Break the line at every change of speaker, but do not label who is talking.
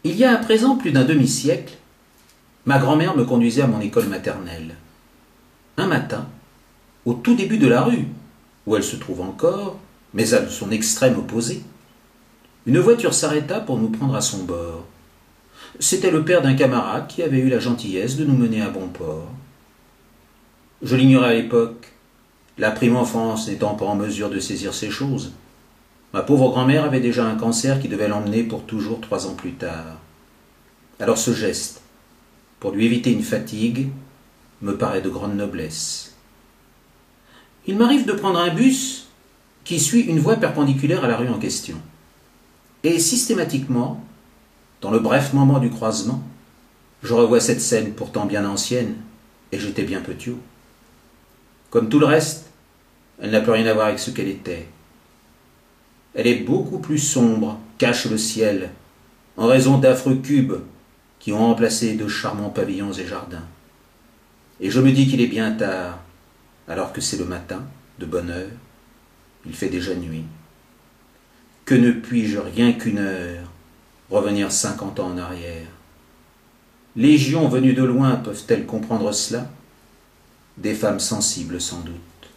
Il y a à présent plus d'un demi-siècle, ma grand-mère me conduisait à mon école maternelle. Un matin, au tout début de la rue, où elle se trouve encore, mais à son extrême opposé, une voiture s'arrêta pour nous prendre à son bord. C'était le père d'un camarade qui avait eu la gentillesse de nous mener à bon port. Je l'ignorais à l'époque, la prime enfance n'étant pas en mesure de saisir ces choses. Ma pauvre grand-mère avait déjà un cancer qui devait l'emmener pour toujours 3 ans plus tard. Alors ce geste, pour lui éviter une fatigue, me paraît de grande noblesse. Il m'arrive de prendre un bus qui suit une voie perpendiculaire à la rue en question. Et systématiquement, dans le bref moment du croisement, je revois cette scène pourtant bien ancienne, et j'étais bien petit. Comme tout le reste, elle n'a plus rien à voir avec ce qu'elle était. Elle est beaucoup plus sombre, cache le ciel, en raison d'affreux cubes qui ont remplacé de charmants pavillons et jardins. Et je me dis qu'il est bien tard, alors que c'est le matin, de bonne heure, il fait déjà nuit. Que ne puis-je rien qu'une heure revenir 50 ans en arrière? Légions venues de loin peuvent-elles comprendre cela? Des femmes sensibles sans doute.